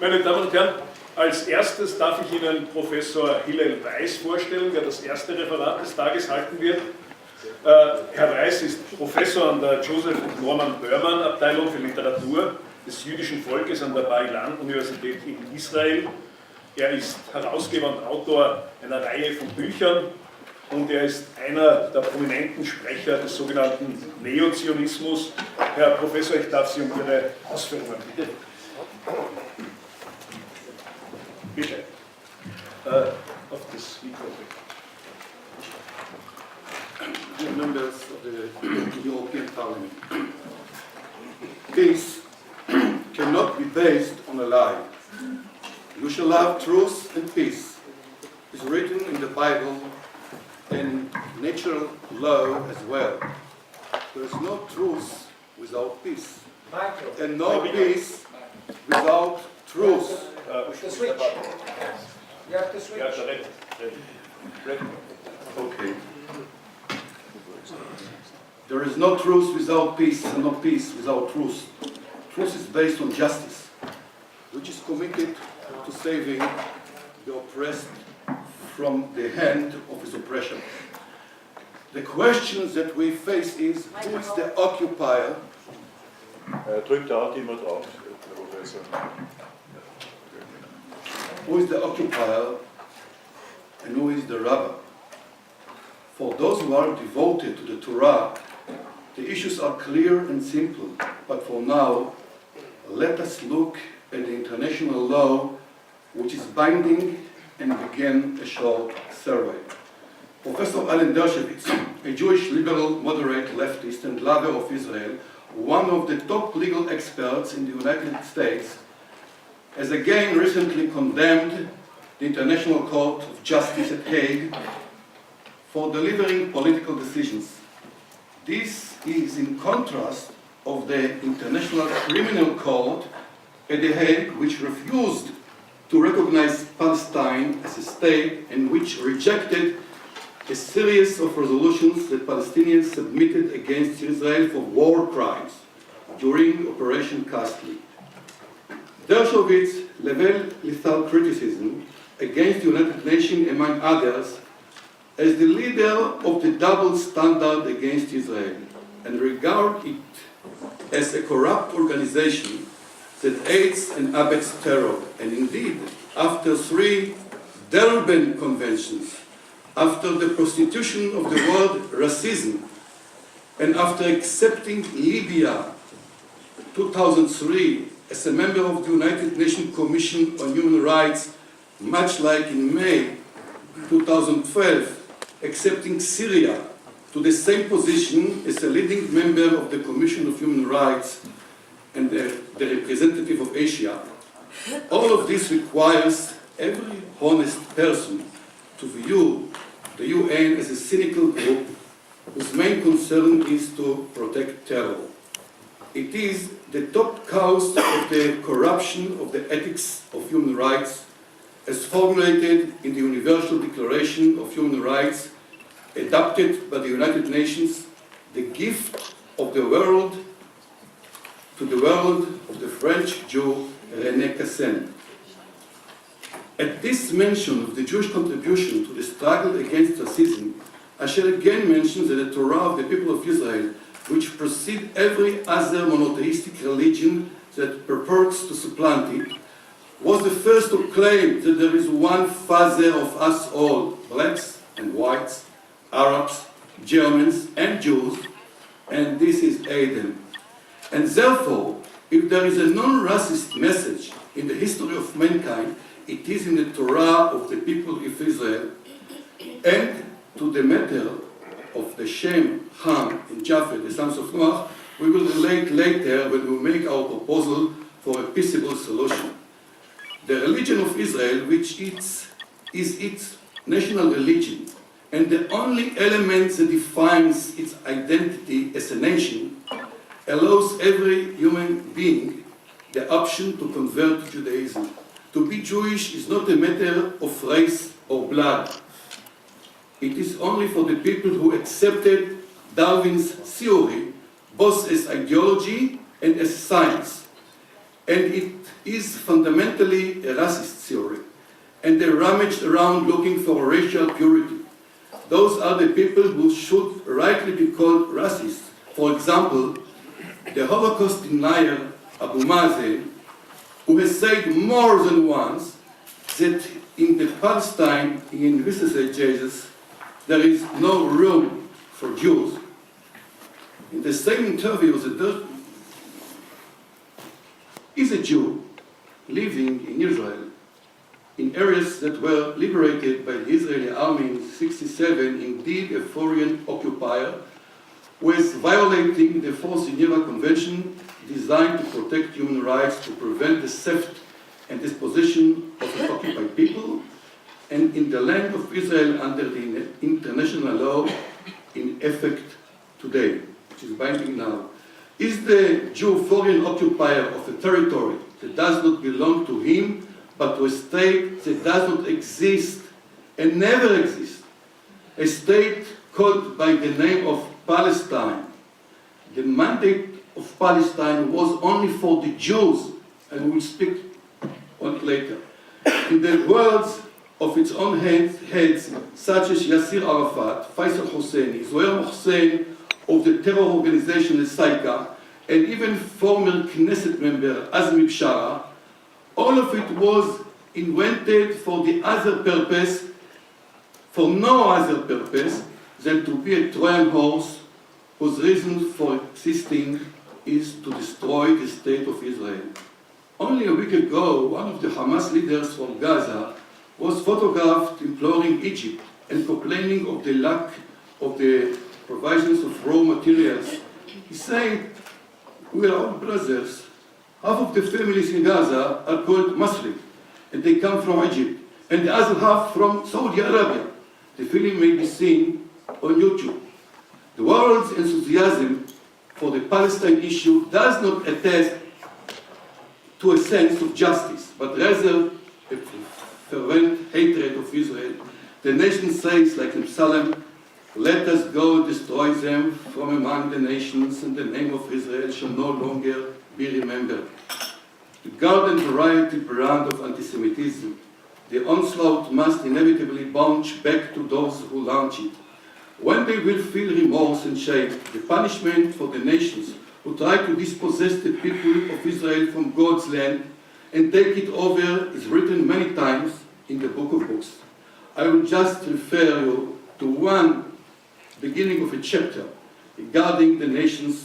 Meine Damen und Herren, als erstes darf ich Ihnen Professor Hillel Weiss vorstellen, der das erste Referat des Tages halten wird. Herr Weiss ist Professor an der Joseph und Norman Berman Abteilung für Literatur des jüdischen Volkes an der Bar-Ilan-Universität in Israel. Er ist Herausgeber und Autor einer Reihe von Büchern und er ist einer der prominenten Sprecher des sogenannten Neozionismus. Herr Professor, ich darf Sie um Ihre Ausführungen bitten. Bitte. Auf das Mikro. Dear members of the European Parliament, peace cannot be based on a lie. You shall have truth and peace. It's written in the Bible and natural law as well. There is no truth without peace, and no peace without truth. The switch. You have to switch. Okay. There is no truth without peace, and no peace without truth. Truth is based on justice, which is committed to saving the oppressed from the hand of his oppression. The question that we face is, who is the occupier? Drückt da immer drauf, Professor. Who is the occupier and who is the robber? For those who are devoted to the Torah, the issues are clear and simple, but for now, let us look at the international law which is binding and begin a short survey. Professor Alan Dershowitz, a Jewish liberal, moderate, leftist and lover of Israel, one of the top legal experts in the United States, has again recently condemned the International Court of Justice at Hague for delivering political decisions. This is in contrast of the International Criminal Court at The Hague, which refused to recognize Palestine as a state and which rejected a series of resolutions that Palestinians submitted against Israel for war crimes during Operation Castleman. Dershowitz leveled lethal criticism against the United Nations, among others, as the leader of the double standard against Israel, and regard it as a corrupt organization that aids and abets terror. And indeed, after 3 Durban conventions, after the prostitution of the word racism, and after accepting Libya 2003 as a member of the United Nations Commission on Human Rights, much like in May 2012, accepting Syria to the same position as a leading member of the Commission of Human Rights and the representative of Asia, all of this requires every honest person to view the UN as a cynical group whose main concern is to protect terror. It is the top cause of the corruption of the ethics of human rights as formulated in the Universal Declaration of Human Rights adopted by the United Nations, the gift of the world to the world of the French Jew René Cassin. At this mention of the Jewish contribution to the struggle against racism, I shall again mention that the Torah of the people of Israel, which precede every other monotheistic religion that purports to supplant it, was the first to claim that there is one Father of us all, blacks and whites, Arabs, Germans and Jews, and this is Adam. And therefore, if there is a non-racist message in the history of mankind, it is in the Torah of the people of Israel. And to the matter of the Shem, Ham, and Japheth, the sons of Noach, we will relate later when we make our proposal for a peaceable solution. The religion of Israel, which is its national religion, and the only element that defines its identity as a nation, allows every human being the option to convert to Judaism. To be Jewish is not a matter of race or blood. It is only for the people who accepted Darwin's theory, both as ideology and as science, and it is fundamentally a racist theory. And they rummaged around looking for racial purity. Those are the people who should rightly be called racists. For example, the Holocaust denier Abu Mazen, who has said more than once that in the Palestine he envisages there is no room for Jews. In the same interview, is a Jew living in Israel, in areas that were liberated by the Israeli army in 1967, indeed a foreign occupier, who is violating the Fourth Geneva Convention designed to protect human rights, to prevent the theft and disposition of the occupied people, and in the land of Israel under the international law in effect today, which is binding now. Is the Jew foreign occupier of a territory that does not belong to him, but to a state that does not exist and never exist, a state called by the name of Palestine? The mandate of Palestine was only for the Jews, and we'll speak on it later. In the words of its own heads, such as Yasser Arafat, Faisal Husseini, Zohar Mohsen of the terror organization Al-Saika, and even former Knesset member Azmi Bishara, all of it was invented for the other purpose, for no other purpose than to be a Trojan horse whose reason for existing is to destroy the state of Israel. Only a week ago, one of the Hamas leaders from Gaza was photographed imploring Egypt and complaining of the lack of the provisions of raw materials. He said, "We are all brothers. Half of the families in Gaza are called Muslim, and they come from Egypt, and the other half from Saudi Arabia." The film may be seen on YouTube. The world's enthusiasm for the Palestine issue does not attest to a sense of justice, but rather a fervent hatred of Israel. The nation says, like in Psalm, "Let us go destroy them from among the nations, and the name of Israel shall no longer be remembered." The garden variety brand of anti-Semitism, the onslaught must inevitably bounce back to those who launch it. When they will feel remorse and shame, the punishment for the nations who try to dispossess the people of Israel from God's land and take it over is written many times in the Book of Books. I will just refer you to one beginning of a chapter regarding the nations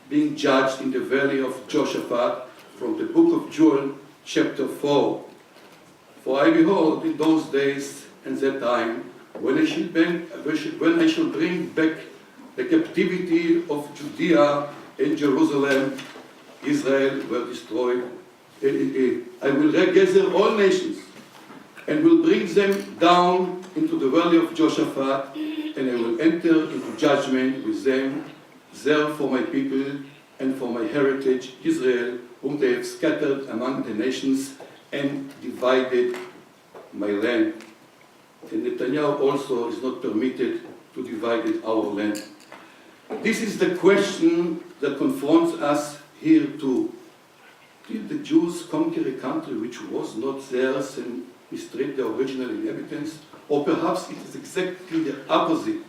being judged in the valley of Jehoshaphat from the book of Joel, chapter 4. "For I behold in those days and that time, when I shall bring back the captivity of Judea and Jerusalem, Israel were destroyed. I will gather all nations and will bring them down into the valley of Jehoshaphat, and I will enter into judgment with them there for my people and for my heritage, Israel, whom they have scattered among the nations and divided my land." And Netanyahu also is not permitted to divide our land. This is the question that confronts us here too. Did the Jews conquer a country which was not theirs and mistreat the original inhabitants? Or perhaps it is exactly the opposite.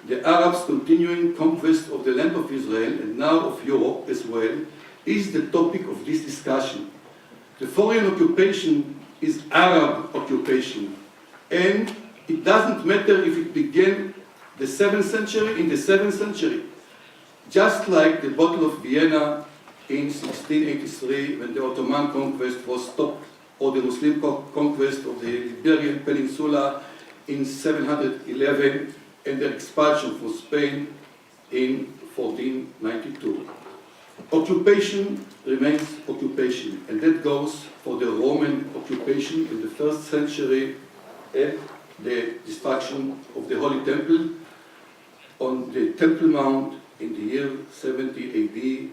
The Arabs' continuing conquest of the land of Israel, and now of Europe as well, is the topic of this discussion. The foreign occupation is Arab occupation, and it doesn't matter if it began in the 7th century, just like the Battle of Vienna in 1683, when the Ottoman conquest was stopped, or the Muslim conquest of the Iberian Peninsula in 711, and their expulsion from Spain in 1492. Occupation remains occupation, and that goes for the Roman occupation in the 1st century and the destruction of the Holy Temple on the Temple Mount in the year 70 AD